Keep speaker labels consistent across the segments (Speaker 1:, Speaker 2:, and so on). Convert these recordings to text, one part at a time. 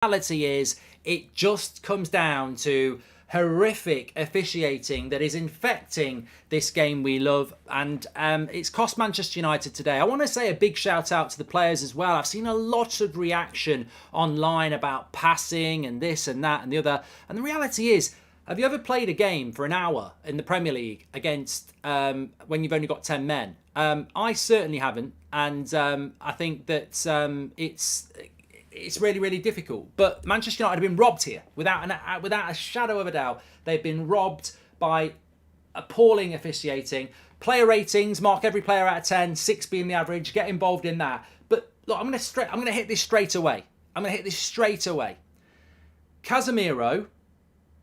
Speaker 1: Reality is, it just comes down to horrific officiating that is infecting this game we love, and it's cost Manchester United today. I want to say a big shout out to the players as well. I've seen a lot of reaction online about passing and this and that and the other, and the reality is, have you ever played a game for an hour in the Premier League against when you've only got 10 men? I certainly haven't, and I think that it's really, really difficult. But Manchester United have been robbed here, without a shadow of a doubt. They've been robbed by appalling officiating. Player ratings, mark every player out of 10, 6 being the average. Get involved in that. But look, I'm going to hit this straight away. CASEMIRO,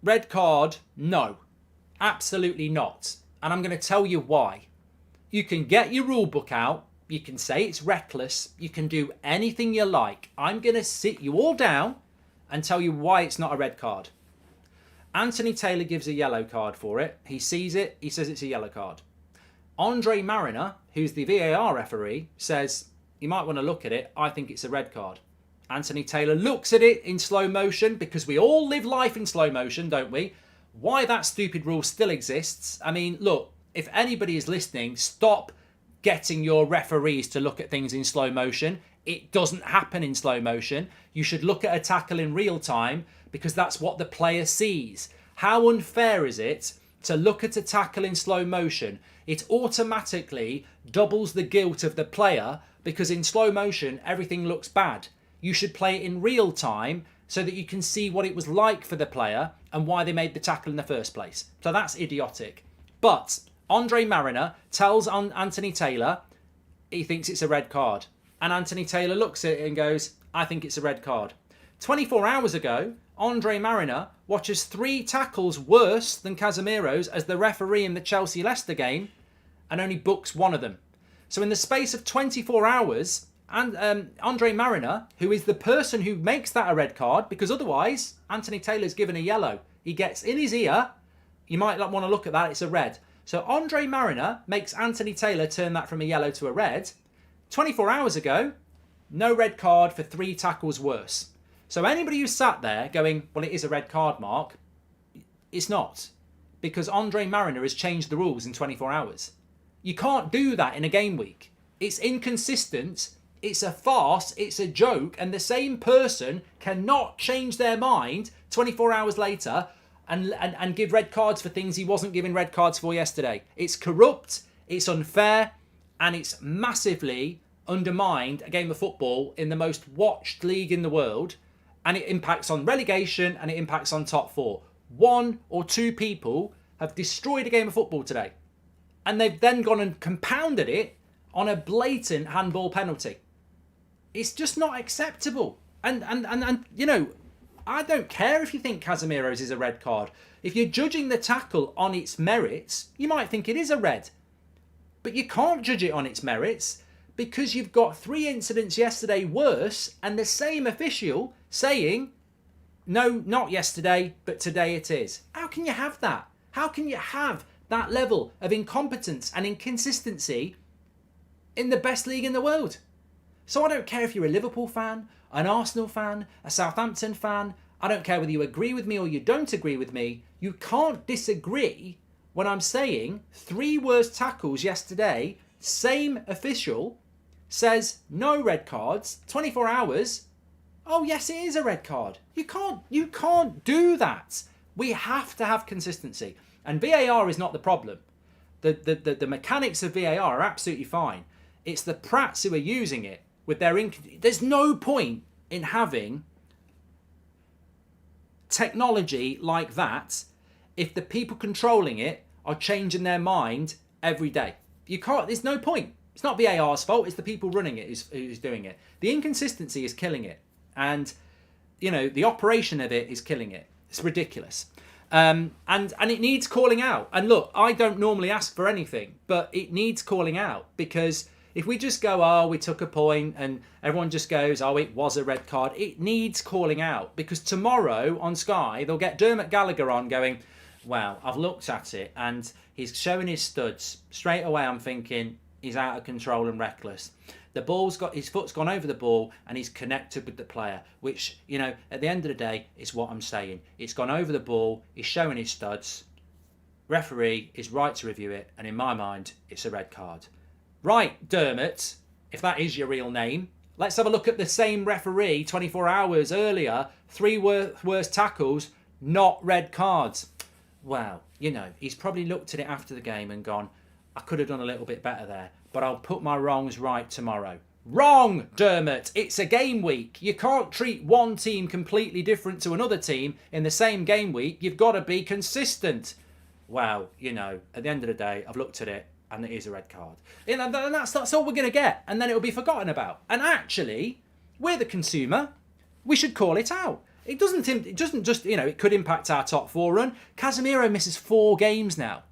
Speaker 1: red card, no, absolutely not. And I'm going to tell you why. You can get your rule book out. You can say it's reckless. You can do anything you like. I'm going to sit you all down and tell you why it's not a red card. Anthony Taylor gives a yellow card for it. He sees it. He says it's a yellow card. Andre Mariner, who's the VAR referee, says, you might want to look at it. I think it's a red card. Anthony Taylor looks at it in slow motion, because we all live life in slow motion, don't we? Why that stupid rule still exists. I mean, look, if anybody is listening, stop getting your referees to look at things in slow motion. It doesn't happen in slow motion. You should look at a tackle in real time, because that's what the player sees. How unfair is it to look at a tackle in slow motion? It automatically doubles the guilt of the player, because in slow motion, everything looks bad. You should play it in real time so that you can see what it was like for the player and why they made the tackle in the first place. So that's idiotic. But Andre Mariner tells Anthony Taylor he thinks it's a red card. And Anthony Taylor looks at it and goes, I think it's a red card. 24 hours ago, Andre Mariner watches 3 tackles worse than CASEMIRO's as the referee in the Chelsea-Leicester game, and only books 1 of them. So in the space of 24 hours, and Andre Mariner, who is the person who makes that a red card, because otherwise Anthony Taylor's given a yellow. He gets in his ear, you might not want to look at that, it's a red. So Andre Mariner makes Anthony Taylor turn that from a yellow to a red. 24 hours ago, no red card for 3 tackles worse. So anybody who sat there going, well, it is a red card, Mark, it's not. Because Andre Mariner has changed the rules in 24 hours. You can't do that in a game week. It's inconsistent, it's a farce, it's a joke, and the same person cannot change their mind 24 hours later and give red cards for things he wasn't giving red cards for yesterday. It's corrupt, it's unfair, and it's massively undermined a game of football in the most watched league in the world, and it impacts on relegation and it impacts on top 4. 1 or 2 people have destroyed a game of football today, and they've then gone and compounded it on a blatant handball penalty. It's just not acceptable. And you know, I don't care if you think CASEMIRO's is a red card. If you're judging the tackle on its merits, you might think it is a red. But you can't judge it on its merits, because you've got 3 incidents yesterday worse and the same official saying, no, not yesterday, but today it is. How can you have that? How can you have that level of incompetence and inconsistency in the best league in the world? So I don't care if you're a Liverpool fan, an Arsenal fan, a Southampton fan. I don't care whether you agree with me or you don't agree with me. You can't disagree when I'm saying 3 worse tackles yesterday, same official says no red cards, 24 hours. Oh yes, it is a red card. You can't do that. We have to have consistency. And VAR is not the problem. The mechanics of VAR are absolutely fine. It's the prats who are using it with their there's no point in having technology like that if the people controlling it are changing their mind every day. You can't. There's no point. It's not VAR's fault. It's the people running it who's doing it. The inconsistency is killing it, and you know the operation of it is killing it. It's ridiculous, and it needs calling out. And look, I don't normally ask for anything, but it needs calling out, because if we just go, oh, we took a point, and everyone just goes, oh, it was a red card, it needs calling out. Because tomorrow on Sky, they'll get Dermot Gallagher on going, well, I've looked at it, and he's showing his studs. Straight away, I'm thinking, he's out of control and reckless. His foot's gone over the ball and he's connected with the player, which, you know, at the end of the day is what I'm saying. It's gone over the ball, he's showing his studs. Referee is right to review it, and in my mind, it's a red card. Right, Dermot, if that is your real name, let's have a look at the same referee 24 hours earlier. 3 worst tackles, not red cards. Well, you know, he's probably looked at it after the game and gone, I could have done a little bit better there, but I'll put my wrongs right tomorrow. Wrong, Dermot. It's a game week. You can't treat one team completely different to another team in the same game week. You've got to be consistent. Well, you know, at the end of the day, I've looked at it and it is a red card. And that's all we're going to get. And then it'll be forgotten about. And actually, we're the consumer. We should call it out. It doesn't just, you know, it could impact our top 4 run. Casemiro misses 4 games now.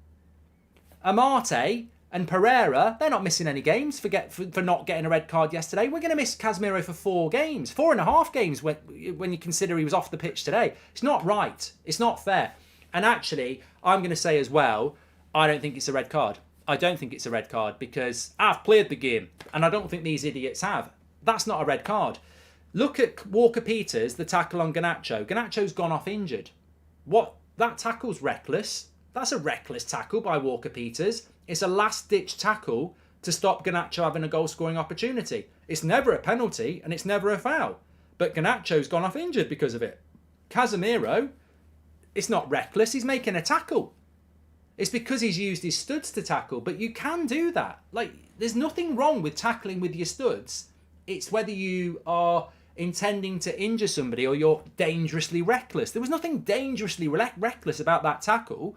Speaker 1: Amate and Pereira, they're not missing any games for not getting a red card yesterday. We're going to miss Casemiro for 4 games, 4.5 games when you consider he was off the pitch today. It's not right. It's not fair. And actually, I'm going to say as well, I don't think it's a red card. I don't think it's a red card because I've played the game and I don't think these idiots have. That's not a red card. Look at Walker-Peters, the tackle on Garnacho. Garnacho's gone off injured. What? That tackle's reckless. That's a reckless tackle by Walker-Peters. It's a last-ditch tackle to stop Garnacho having a goal-scoring opportunity. It's never a penalty and it's never a foul. But Garnacho's gone off injured because of it. Casemiro, it's not reckless. He's making a tackle. It's because he's used his studs to tackle. But you can do that. Like, there's nothing wrong with tackling with your studs. It's whether you are intending to injure somebody or you're dangerously reckless. There was nothing dangerously reckless about that tackle.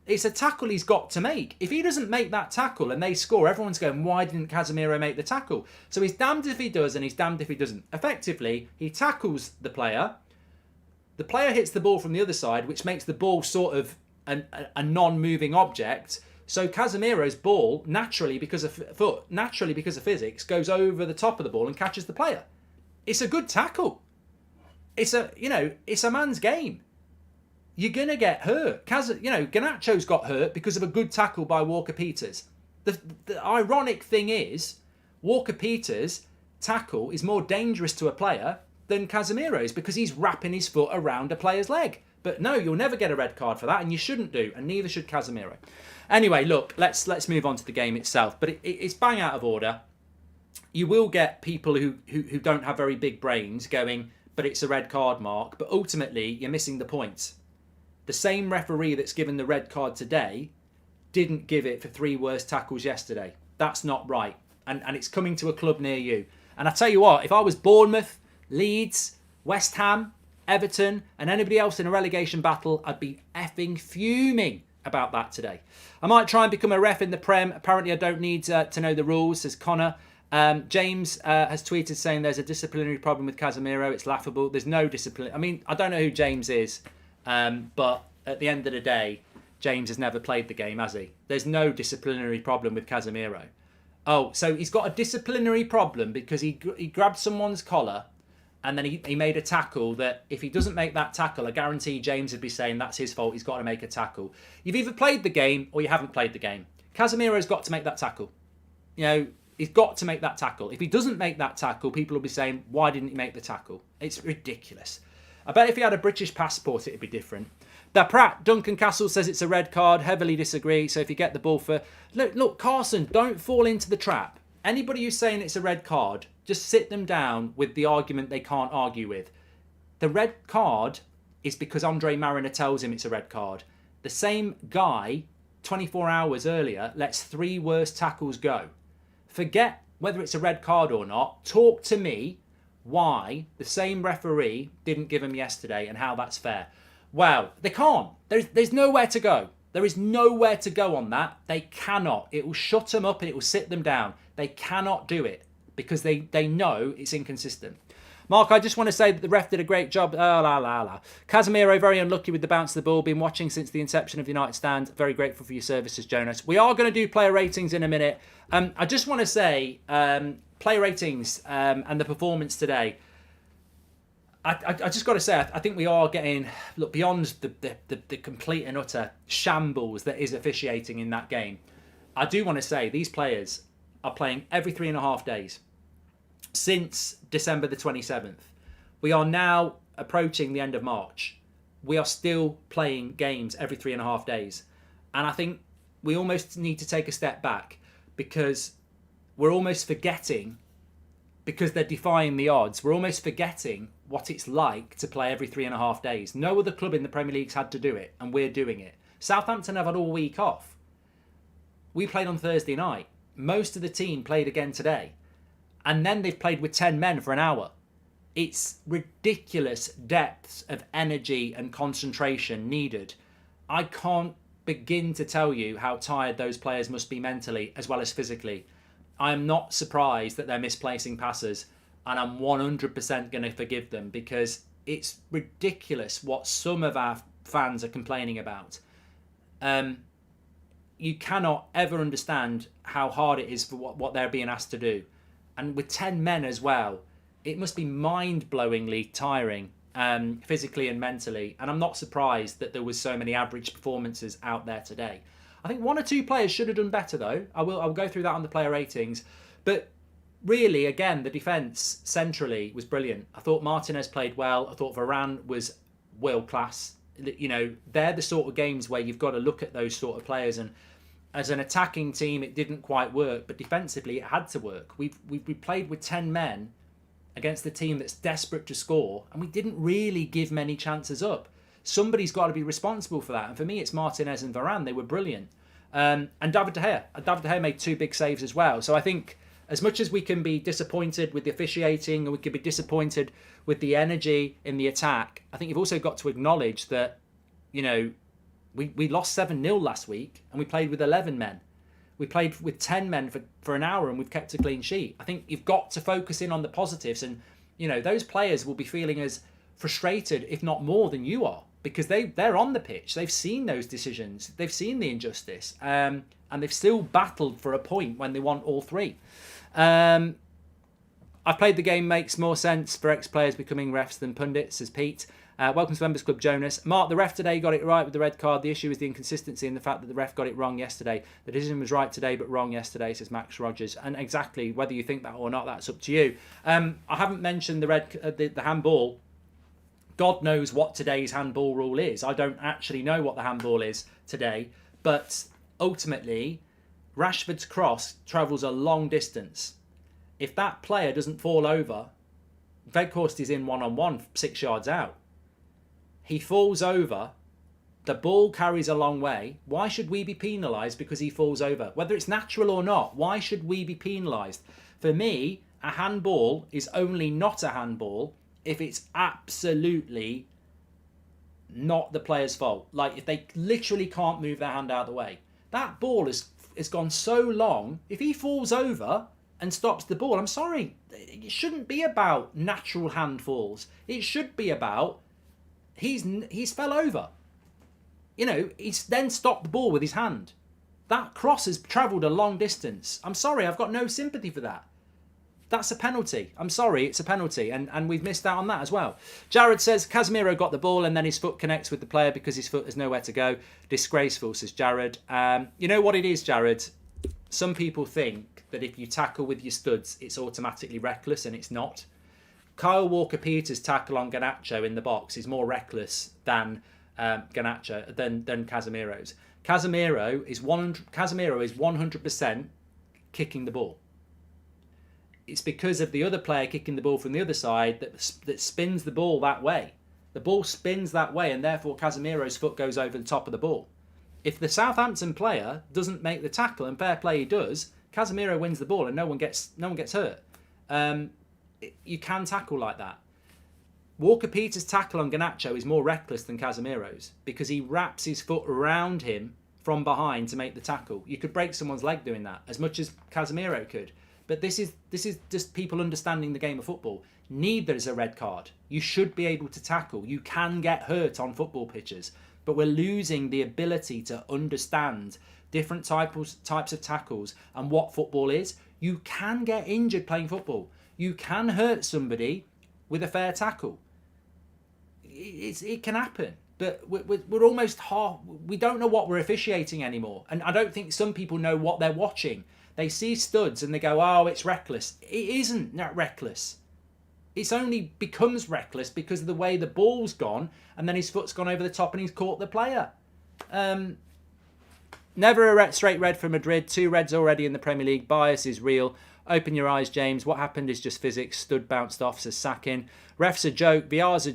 Speaker 1: It's a tackle he's got to make. If he doesn't make that tackle and they score, everyone's going, why didn't Casemiro make the tackle? So he's damned if he does and he's damned if he doesn't. Effectively, he tackles the player. The player hits the ball from the other side, which makes the ball sort of a non-moving object. So Casemiro's ball, naturally because of physics, goes over the top of the ball and catches the player. It's a good tackle. It's a man's game. You're going to get hurt. Garnacho's got hurt because of a good tackle by Walker-Peters. The ironic thing is, Walker-Peters' tackle is more dangerous to a player than Casemiro's because he's wrapping his foot around a player's leg. But no, you'll never get a red card for that, and you shouldn't do, and neither should Casemiro. Anyway, look, let's move on to the game itself. But it's bang out of order. You will get people who don't have very big brains going, but it's a red card, Mark. But ultimately, you're missing the point. The same referee that's given the red card today didn't give it for 3 worst tackles yesterday. That's not right. And it's coming to a club near you. And I tell you what, if I was Bournemouth, Leeds, West Ham, Everton and anybody else in a relegation battle, I'd be effing fuming about that today. I might try and become a ref in the Prem. Apparently I don't need to know the rules, says Connor. James has tweeted saying there's a disciplinary problem with Casemiro. It's laughable. There's no discipline. I mean, I don't know who James is, but at the end of the day, James has never played the game, has he? There's no disciplinary problem with Casemiro. Oh, so he's got a disciplinary problem because he grabbed someone's collar and then he made a tackle that if he doesn't make that tackle, I guarantee James would be saying that's his fault. He's got to make a tackle. You've either played the game or you haven't played the game. Casemiro's got to make that tackle. You know, he's got to make that tackle. If he doesn't make that tackle, people will be saying, why didn't he make the tackle? It's ridiculous. I bet if he had a British passport, it'd be different. Duncan Castle says it's a red card. Heavily disagree. So if you get the ball for... Look, Carson, don't fall into the trap. Anybody who's saying it's a red card, just sit them down with the argument they can't argue with. The red card is because Andre Mariner tells him it's a red card. The same guy, 24 hours earlier, lets 3 worst tackles go. Forget whether it's a red card or not. Talk to me why the same referee didn't give him yesterday and how that's fair. Well, they can't. There's nowhere to go. There is nowhere to go on that. They cannot. It will shut them up and it will sit them down. They cannot do it because they know it's inconsistent. Mark, I just want to say that the ref did a great job. Casemiro, very unlucky with the bounce of the ball. Been watching since the inception of the United Stand. Very grateful for your services, Jonas. We are going to do player ratings in a minute. I just want to say player ratings and the performance today. I just got to say, I think we are getting beyond the complete and utter shambles that is officiating in that game. I do want to say these players are playing every 3.5 days. since December the 27th. We are now approaching the end of March. We are still playing games every 3.5 days. And I think we almost need to take a step back, because we're almost forgetting, because they're defying the odds, we're almost forgetting what it's like to play every 3.5 days. No other club in the Premier League's had to do it, and we're doing it. Southampton have had all week off. We played on Thursday night. Most of the team played again today. And then they've played with 10 men for an hour. It's ridiculous depths of energy and concentration needed. I can't begin to tell you how tired those players must be mentally as well as physically. I'm not surprised that they're misplacing passes, and I'm 100% going to forgive them, because it's ridiculous what some of our fans are complaining about. You cannot ever understand how hard it is for what they're being asked to do. And with 10 men as well, it must be mind-blowingly tiring, physically and mentally. And I'm not surprised that there was so many average performances out there today. I think one or two players should have done better, though. I'll go through that on the player ratings. But really, again, the defence centrally was brilliant. I thought Martinez played well. I thought Varane was world-class. You know, they're the sort of games where you've got to look at those sort of players. And as an attacking team, it didn't quite work. But defensively, it had to work. We played with 10 men against the team that's desperate to score, and we didn't really give many chances up. Somebody's got to be responsible for that. And for me, it's Martinez and Varane. They were brilliant. And David De Gea. David De Gea made 2 big saves as well. So I think as much as we can be disappointed with the officiating, and we can be disappointed with the energy in the attack, I think you've also got to acknowledge that, you know, we lost 7-0 last week, and we played with 11 men. We played with 10 men for an hour, and we've kept a clean sheet. I think you've got to focus in on the positives, and, you know, those players will be feeling as frustrated, if not more, than you are, because they're on the pitch. They've seen those decisions. They've seen the injustice, and they've still battled for a point when they want all 3. I've played the game makes more sense for ex-players becoming refs than pundits, says Pete. Welcome to Members Club, Jonas. Mark, the ref today got it right with the red card. The issue is the inconsistency in the fact that the ref got it wrong yesterday. The decision was right today but wrong yesterday, says Max Rogers. And exactly, whether you think that or not, that's up to you. I haven't mentioned the handball. God knows what today's handball rule is. I don't actually know what the handball is today. But ultimately, Rashford's cross travels a long distance. If that player doesn't fall over, Weghorst is in one-on-one 6 yards out. He falls over, the ball carries a long way. Why should we be penalised because he falls over? Whether it's natural or not, why should we be penalised? For me, a handball is only not a handball if it's absolutely not the player's fault. Like, if they literally can't move their hand out of the way. That ball has gone so long, if he falls over and stops the ball, I'm sorry, it shouldn't be about natural hand falls. It should be about he's fell over. You know, he's then stopped the ball with his hand. That cross has travelled a long distance. I'm sorry, I've got no sympathy for that. That's a penalty. I'm sorry, it's a penalty, and we've missed out on that as well. Jared says, Casemiro got the ball and then his foot connects with the player because his foot has nowhere to go. Disgraceful, says Jared. You know what it is, Jared? Some people think that if you tackle with your studs, it's automatically reckless, and it's not. Kyle Walker-Peters' tackle on Garnacho in the box is more reckless than Garnacho than Casemiro's. Casemiro is 100% kicking the ball. It's because of the other player kicking the ball from the other side that spins the ball that way. The ball spins that way, and therefore Casemiro's foot goes over the top of the ball. If the Southampton player doesn't make the tackle, and fair play he does, Casemiro wins the ball and no one gets hurt. You can tackle like that. Walker-Peters' tackle on Garnacho is more reckless than Casemiro's because he wraps his foot around him from behind to make the tackle. You could break someone's leg doing that, as much as Casemiro could. But this is just people understanding the game of football. Neither is a red card. You should be able to tackle. You can get hurt on football pitches, but we're losing the ability to understand different types of tackles and what football is. You can get injured playing football. You can hurt somebody with a fair tackle. It can happen. but we're almost half. We don't know what we're officiating anymore, and I don't think some people know what they're watching. They see studs and they go, "Oh, it's reckless." It isn't not reckless. It's only becomes reckless because of the way the ball's gone, and then his foot's gone over the top and he's caught the player. Never a straight red for Madrid. 2 reds already in the Premier League. Bias is real. Open your eyes, James. What happened is just physics. Stud bounced off, says Sackin. Ref's a joke. VAR's a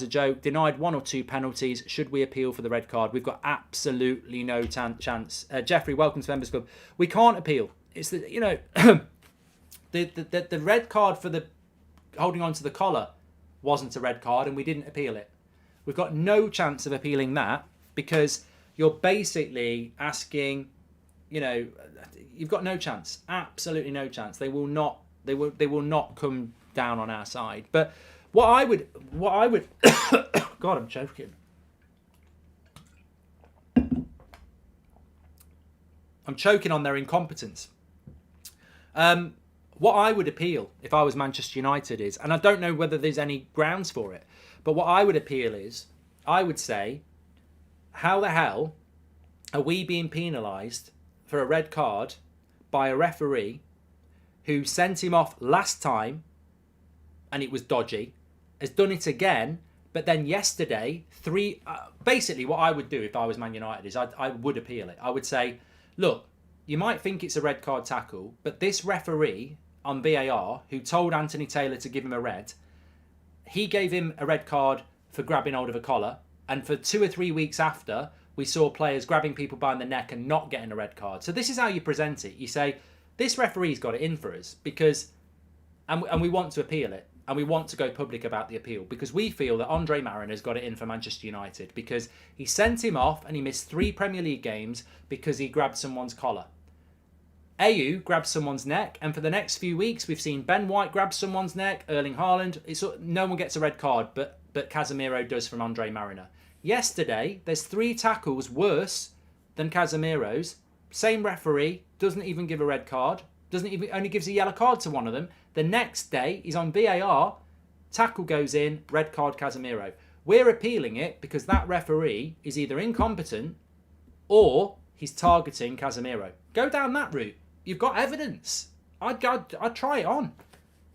Speaker 1: joke. Denied 1 or 2 penalties. Should we appeal for the red card? We've got absolutely no chance. Jeffrey, welcome to Members Club. We can't appeal. It's the the red card for the holding on to the collar wasn't a red card, and we didn't appeal it. We've got no chance of appealing that because you're basically asking, you've got no chance, absolutely no chance. They will not come down on our side. But what I would, God, I'm choking. I'm choking on their incompetence. What I would appeal if I was Manchester United is, and I don't know whether there's any grounds for it, but what I would appeal is, I would say, how the hell are we being penalised for a red card by a referee who sent him off last time and it was dodgy, has done it again, but then yesterday, basically what I would do if I was Man United is I would appeal it. I would say, look, you might think it's a red card tackle, but this referee on VAR who told Anthony Taylor to give him a red, he gave him a red card for grabbing hold of a collar, and for 2 or 3 weeks after, we saw players grabbing people by the neck and not getting a red card. So this is how you present it. You say, this referee's got it in for us because, and we want to appeal it, and we want to go public about the appeal because we feel that Andre Mariner's got it in for Manchester United because he sent him off and he missed 3 Premier League games because he grabbed someone's collar. Ayew grabbed someone's neck, and for the next few weeks, we've seen Ben White grab someone's neck, Erling Haaland. No one gets a red card, but Casemiro does from Andre Mariner. Yesterday, there's 3 tackles worse than Casemiro's. Same referee, doesn't even give a red card, only gives a yellow card to one of them. The next day, he's on VAR, tackle goes in, red card Casemiro. We're appealing it because that referee is either incompetent or he's targeting Casemiro. Go down that route. You've got evidence. I'd try it on.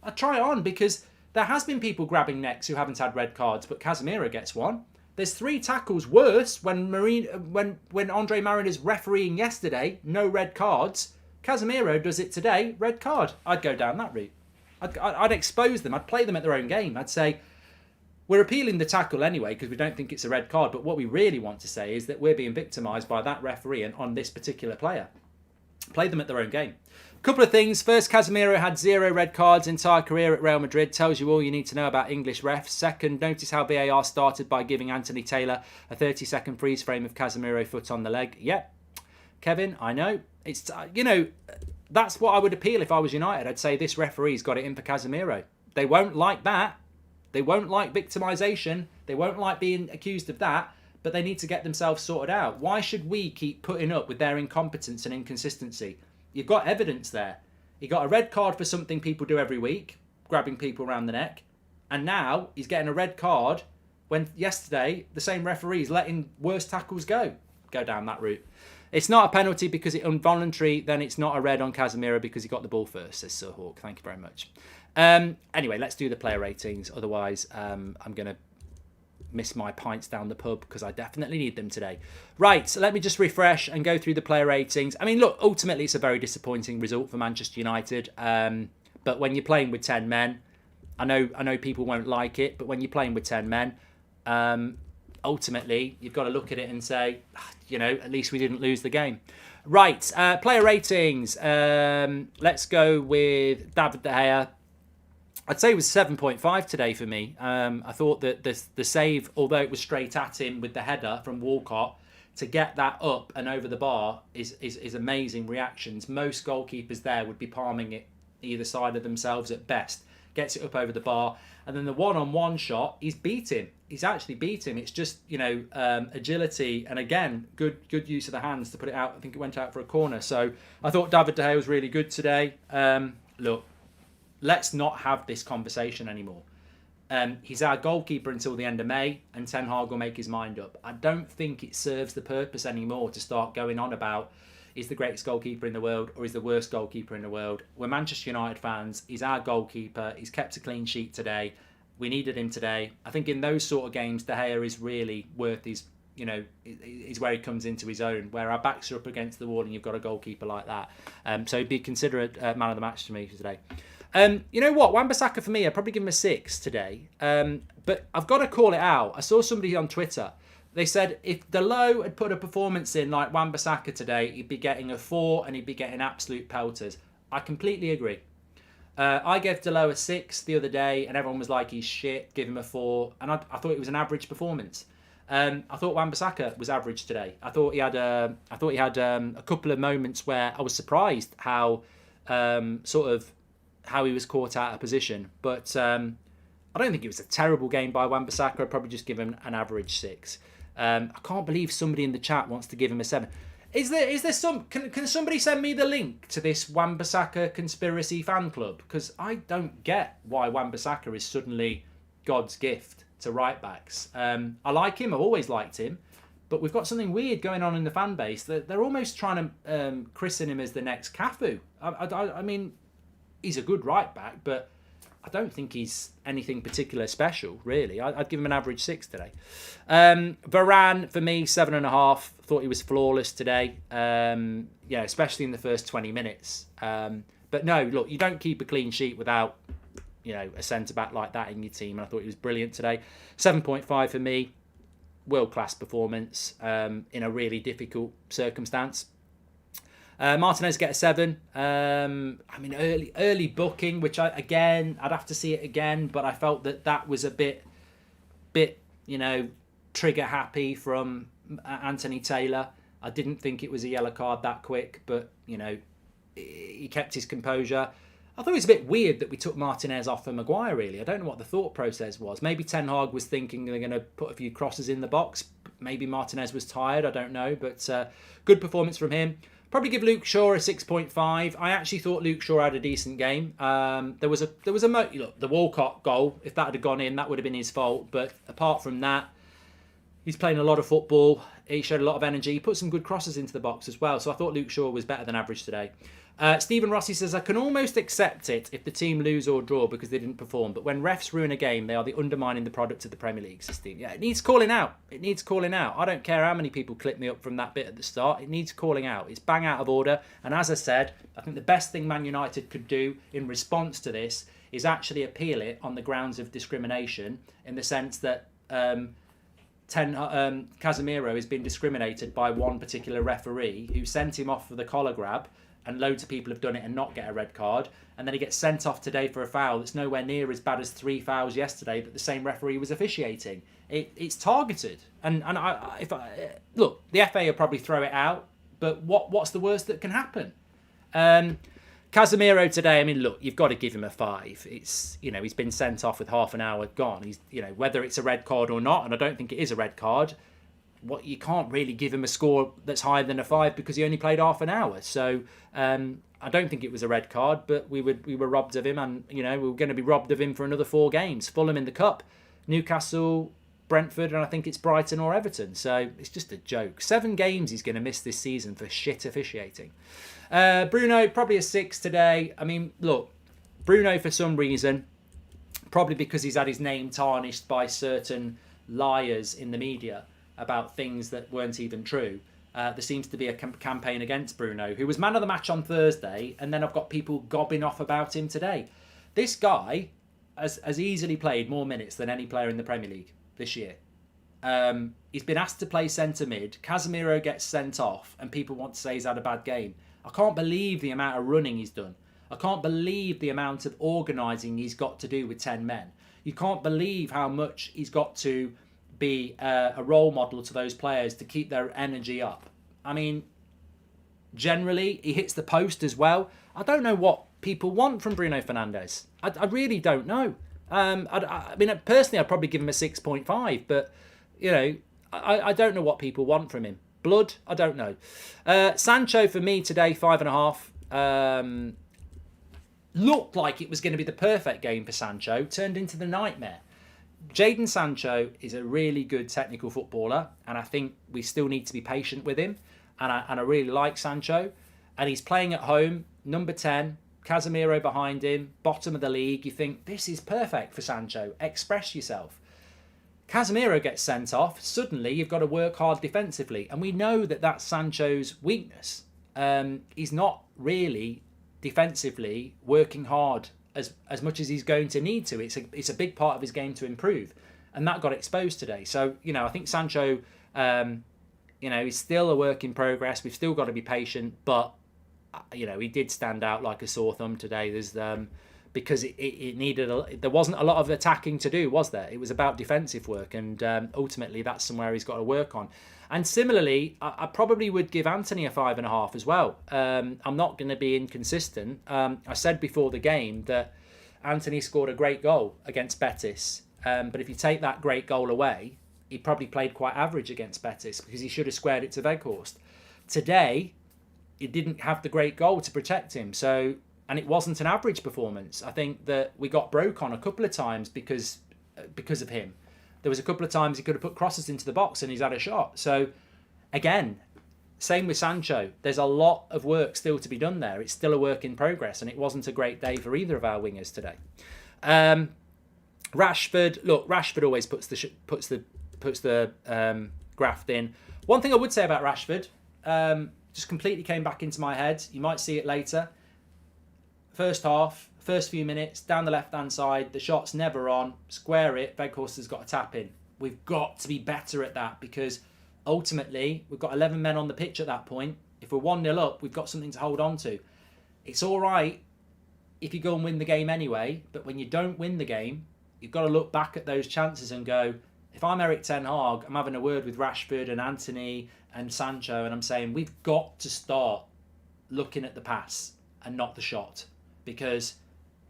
Speaker 1: I'd try it on because there has been people grabbing necks who haven't had red cards, but Casemiro gets one. There's 3 tackles worse when Andre Mariner's refereeing yesterday, no red cards. Casemiro does it today, red card. I'd go down that route. I'd expose them. I'd play them at their own game. I'd say, we're appealing the tackle anyway because we don't think it's a red card, but what we really want to say is that we're being victimised by that referee and on this particular player. Play them at their own game. Couple of things. First, Casemiro had 0 red cards entire career at Real Madrid. Tells you all you need to know about English refs. Second, notice how VAR started by giving Anthony Taylor a 30-second freeze frame of Casemiro foot on the leg. Yep. Kevin, I know. It's, that's what I would appeal if I was United. I'd say this referee's got it in for Casemiro. They won't like that. They won't like victimisation. They won't like being accused of that. But they need to get themselves sorted out. Why should we keep putting up with their incompetence and inconsistency? You've got evidence there. He got a red card for something people do every week, grabbing people around the neck. And now he's getting a red card when yesterday the same referee's letting worse tackles go. Go down that route. It's not a penalty because it's involuntary, then it's not a red on Casemiro because he got the ball first, says Sir Hawk. Thank you very much. Anyway, let's do the player ratings. Otherwise, I'm going to miss my pints down the pub because I definitely need them today. Right, so let me just refresh and go through the player ratings. I mean, look, ultimately it's a very disappointing result for Manchester United. But when you're playing with 10 men, I know people won't like it, but when you're playing with 10 men, ultimately you've got to look at it and say, at least we didn't lose the game. Right, player ratings. Let's go with David De Gea. I'd say it was 7.5 today for me. I thought that the save, although it was straight at him with the header from Walcott, to get that up and over the bar is amazing reactions. Most goalkeepers there would be palming it either side of themselves at best. Gets it up over the bar. And then the one-on-one shot, he's beat him. He's actually beat him. It's just, agility and, again, good use of the hands to put it out. I think it went out for a corner. So I thought David De Gea was really good today. Look, let's not have this conversation anymore. He's our goalkeeper until the end of May, and Ten Hag will make his mind up. I don't think it serves the purpose anymore to start going on about he's the greatest goalkeeper in the world or he's the worst goalkeeper in the world. We're Manchester United fans. He's our goalkeeper. He's kept a clean sheet today. We needed him today. I think in those sort of games, De Gea is really worth his, is where he comes into his own, where our backs are up against the wall and you've got a goalkeeper like that. So he'd be considered man of the match to me today. You know what? Wan-Bissaka for me, I'd probably give him a 6 today. But I've got to call it out. I saw somebody on Twitter. They said if Delo had put a performance in like Wan-Bissaka today, he'd be getting a 4 and he'd be getting absolute pelters. I completely agree. I gave Delo a 6 the other day and everyone was like, he's shit, give him a 4. And I thought it was an average performance. I thought Wan-Bissaka was average today. I thought he had a couple of moments where I was surprised how how he was caught out of position. But I don't think it was a terrible game by Wan-Bissaka. I'd probably just give him an average 6. I can't believe somebody in the chat wants to give him a 7. Is there some? Can somebody send me the link to this Wan-Bissaka conspiracy fan club? Because I don't get why Wan-Bissaka is suddenly God's gift to right backs. I like him. I've always liked him. But we've got something weird going on in the fan base. They're almost trying to christen him as the next Cafu. I mean, he's a good right back, but I don't think he's anything particular special, really. I'd give him an average 6 today. Varane, for me, 7.5. Thought he was flawless today. Especially in the first 20 minutes. But no, look, you don't keep a clean sheet without, a centre-back like that in your team. And I thought he was brilliant today. 7.5 for me. World-class performance in a really difficult circumstance. Martinez get a 7. Early booking, which I'd have to see it again, but I felt that was a bit, trigger happy from Anthony Taylor. I didn't think it was a yellow card that quick, but he kept his composure. I thought it was a bit weird that we took Martinez off for Maguire, really. I don't know what the thought process was. Maybe Ten Hag was thinking they're going to put a few crosses in the box. Maybe Martinez was tired, I don't know, but good performance from him. Probably give Luke Shaw a 6.5. I actually thought Luke Shaw had a decent game. There was the Walcott goal. If that had gone in, that would have been his fault. But apart from that, he's playing a lot of football. He showed a lot of energy. He put some good crosses into the box as well. So I thought Luke Shaw was better than average today. Stephen Rossi says, I can almost accept it if the team lose or draw because they didn't perform. But when refs ruin a game, they are undermining the product of the Premier League system. Yeah, it needs calling out. It needs calling out. I don't care how many people clip me up from that bit at the start. It needs calling out. It's bang out of order. And as I said, I think the best thing Man United could do in response to this is actually appeal it on the grounds of discrimination, in the sense that Casemiro has been discriminated by one particular referee who sent him off for the collar grab, and loads of people have done it and not get a red card, and then he gets sent off today for a foul that's nowhere near as bad as 3 fouls yesterday that the same referee was officiating. It's targeted, and look, the FA will probably throw it out, but what's the worst that can happen? Casemiro today, I mean, look, you've got to give him a 5. It's, he's been sent off with half an hour gone. He's, whether it's a red card or not, and I don't think it is a red card, you can't really give him a score that's higher than a 5 because he only played half an hour. So I don't think it was a red card, but we were robbed of him, and we were going to be robbed of him for another 4 games. Fulham in the Cup, Newcastle, Brentford, and I think it's Brighton or Everton. So it's just a joke. 7 games he's going to miss this season for shit officiating. Bruno, probably a 6 today. I mean, look, Bruno for some reason, probably because he's had his name tarnished by certain liars in the media about things that weren't even true. There seems to be a campaign against Bruno, who was man of the match on Thursday, and then I've got people gobbing off about him today. This guy has easily played more minutes than any player in the Premier League this year. He's been asked to play centre mid. Casemiro gets sent off, and people want to say he's had a bad game. I can't believe the amount of running he's done. I can't believe the amount of organising he's got to do with 10 men. You can't believe how much he's got to be a role model to those players to keep their energy up. I mean, generally, he hits the post as well. I don't know what people want from Bruno Fernandes. I really don't know. I mean, personally, I'd probably give him a 6.5, but, I don't know what people want from him. Blood, I don't know. Sancho, for me today, 5.5. Looked like it was going to be the perfect game for Sancho. Turned into the nightmare. Jadon Sancho is a really good technical footballer, and I think we still need to be patient with him. And I really like Sancho, and he's playing at home, number 10, Casemiro behind him, bottom of the league. You think, this is perfect for Sancho. Express yourself. Casemiro gets sent off. Suddenly, you've got to work hard defensively, and we know that that's Sancho's weakness. He's not really defensively working hard as much as he's going to need to. It's a big part of his game to improve, and that got exposed today. So, I think Sancho, he's still a work in progress. We've still got to be patient, but he did stand out like a sore thumb today. There's because it needed there wasn't a lot of attacking to do, was there? It was about defensive work, and ultimately that's somewhere he's got to work on. And similarly, I probably would give Anthony a 5.5 as well. I'm not going to be inconsistent. I said before the game that Anthony scored a great goal against Betis, but if you take that great goal away, he probably played quite average against Betis because he should have squared it to Weghorst. Today, he didn't have the great goal to protect him, and it wasn't an average performance. I think that we got broke on a couple of times because of him. There was a couple of times he could have put crosses into the box and he's had a shot. So, again, same with Sancho. There's a lot of work still to be done there. It's still a work in progress, and it wasn't a great day for either of our wingers today. Rashford always puts the graft in. One thing I would say about Rashford, just completely came back into my head. You might see it later. First half, first few minutes, down the left-hand side, the shot's never on. Square it, Weghorst has got a tap in. We've got to be better at that, because ultimately, we've got 11 men on the pitch at that point. If we're 1-0 up, we've got something to hold on to. It's all right if you go and win the game anyway, but when you don't win the game, you've got to look back at those chances and go, if I'm Eric Ten Hag, I'm having a word with Rashford and Anthony and Sancho, and I'm saying we've got to start looking at the pass and not the shot. Because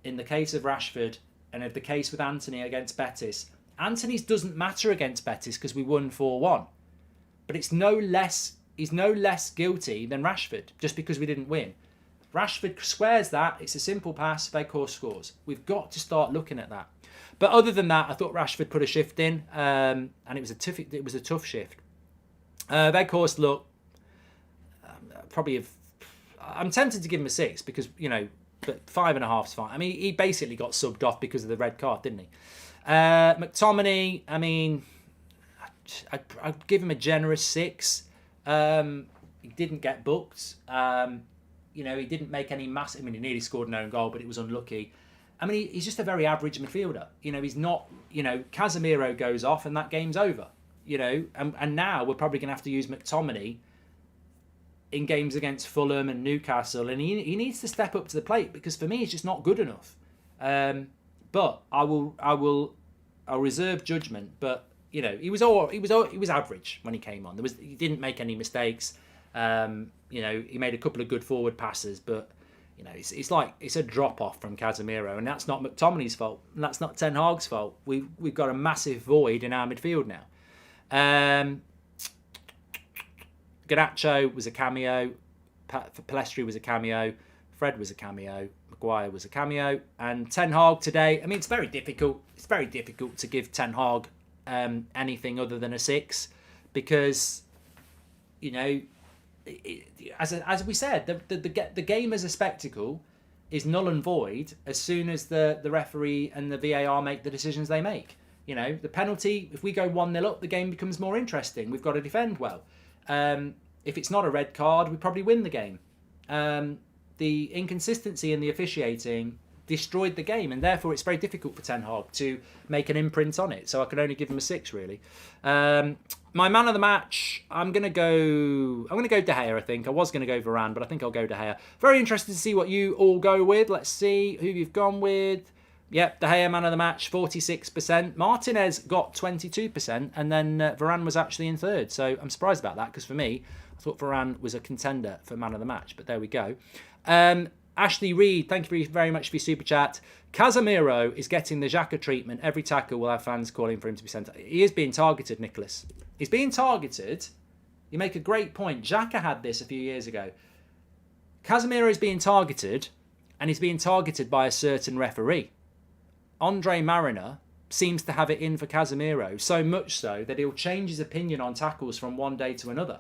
Speaker 1: in the case of Rashford and in the case with Anthony against Betis, Anthony's doesn't matter against Betis because we won 4-1. But he's no less guilty than Rashford just because we didn't win. Rashford squares that, it's a simple pass, Weghorst scores. We've got to start looking at that. But other than that, I thought Rashford put a shift in, and it was a tough shift. Weghorst, look, I'm tempted to give him a 6 because, but 5.5's fine. I mean, he basically got subbed off because of the red card, didn't he? McTominay, I mean, I'd give him a generous 6. He didn't get booked. He didn't make any massive... I mean, he nearly scored an own goal, but it was unlucky. I mean, he's just a very average midfielder. He's not... Casemiro goes off and that game's over. And now we're probably going to have to use McTominay in games against Fulham and Newcastle, and he needs to step up to the plate, because for me he's just not good enough. But I'll reserve judgment. But he was average when he came on. He didn't make any mistakes. He made a couple of good forward passes, but it's a drop off from Casemiro, and that's not McTominay's fault, and that's not Ten Hag's fault. We've got a massive void in our midfield now. Garnacho was a cameo, Pellistri was a cameo, Fred was a cameo, Maguire was a cameo, and Ten Hag today, I mean, it's very difficult to give Ten Hag anything other than a 6, because, as we said, the game as a spectacle is null and void as soon as the referee and the VAR make the decisions they make. The penalty, if we go 1-0 up, the game becomes more interesting. We've got to defend well. If it's not a red card, we probably win the game. The inconsistency in the officiating destroyed the game, and therefore it's very difficult for Ten Hag to make an imprint on it. So I can only give him a 6, really. My man of the match, I'm gonna go De Gea. I think I was gonna go Varane, but I think I'll go De Gea. Very interested to see what you all go with. Let's see who you've gone with. Yep, De Gea, man of the match, 46%. Martinez got 22%, and then Varane was actually in third. So I'm surprised about that, because for me, I thought Varane was a contender for man of the match, but there we go. Ashley Reed, thank you very much for your super chat. Casemiro is getting the Xhaka treatment. Every tackle will have fans calling for him to be sent. He is being targeted, Nicholas. He's being targeted. You make a great point. Xhaka had this a few years ago. Casemiro is being targeted, and he's being targeted by a certain referee. Andre Mariner seems to have it in for Casemiro, so much so that he'll change his opinion on tackles from one day to another.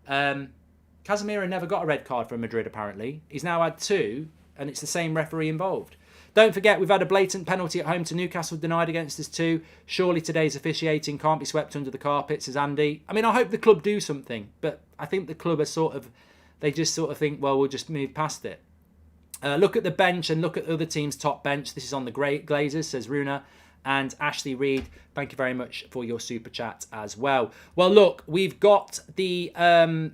Speaker 1: Casemiro never got a red card from Madrid, apparently. He's now had 2, and it's the same referee involved. Don't forget, we've had a blatant penalty at home to Newcastle denied against us too. Surely today's officiating can't be swept under the carpet, says Andy. I mean, I hope the club do something, but I think the club are they just sort of think, well, we'll just move past it. Look at the bench and look at the other team's top bench. This is on the Glazers, says Runa. And Ashley Reed, thank you very much for your super chat as well. Well, look, we've got the fan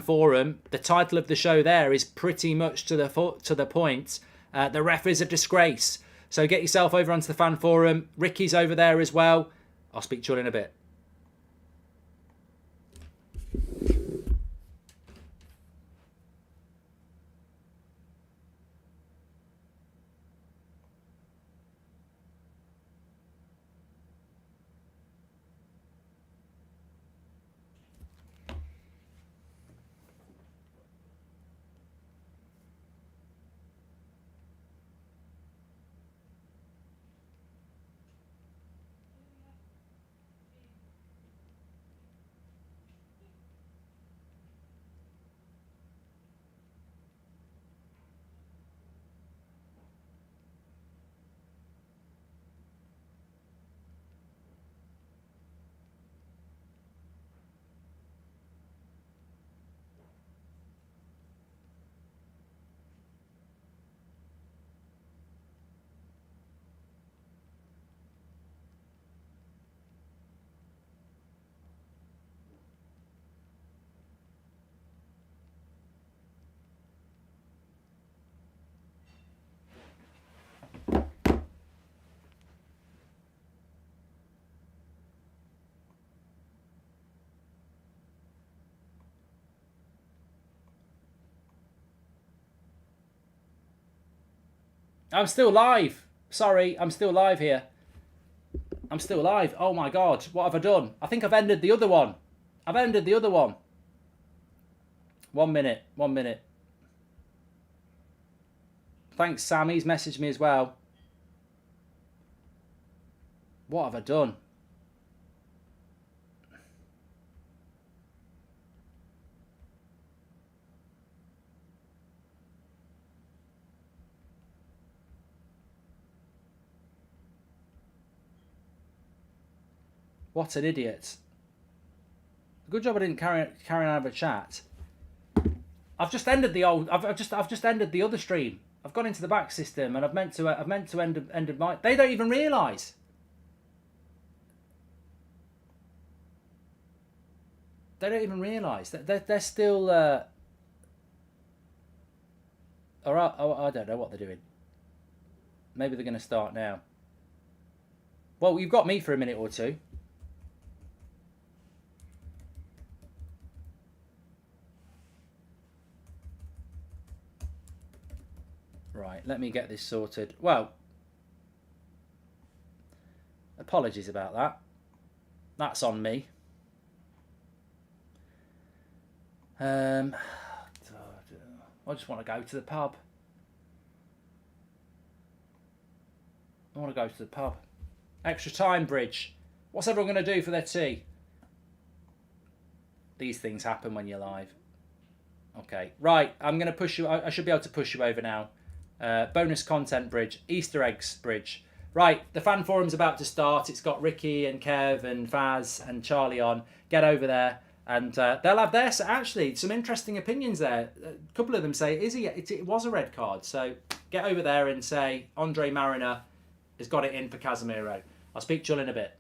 Speaker 1: forum. The title of the show there is pretty much to the point. The ref is a disgrace. So get yourself over onto the fan forum. Ricky's over there as well. I'll speak to you all in a bit. I'm still live. Sorry, I'm still live here. I'm still live. Oh my God, what have I done? I think I've ended the other one. I've ended the other one. 1 minute, 1 minute. Thanks, Sam. He's messaged me as well. What have I done? What an idiot. Good job I didn't carry on out of a chat. I've just ended the old. I've just ended the other stream. I've gone into the back system and I've meant to end my. They don't even realise. They don't even realise that they're still. Or I don't know what they're doing. Maybe they're going to start now. Well, you've got me for a minute or two. Right, let me get this sorted. Well, apologies about that. That's on me. I just want to go to the pub. I want to go to the pub. Extra time, Bridge. What's everyone going to do for their tea? These things happen when you're live. Okay, right. I'm going to push you. I should be able to push you over now. Bonus content, Bridge. Easter eggs, Bridge. Right, the fan forum's about to start. It's got Ricky and Kev and Faz and Charlie on. Get over there. And they'll have their... Actually, some interesting opinions there. A couple of them say it was a red card. So get over there and say Andre Mariner has got it in for Casemiro. I'll speak to you all in a bit.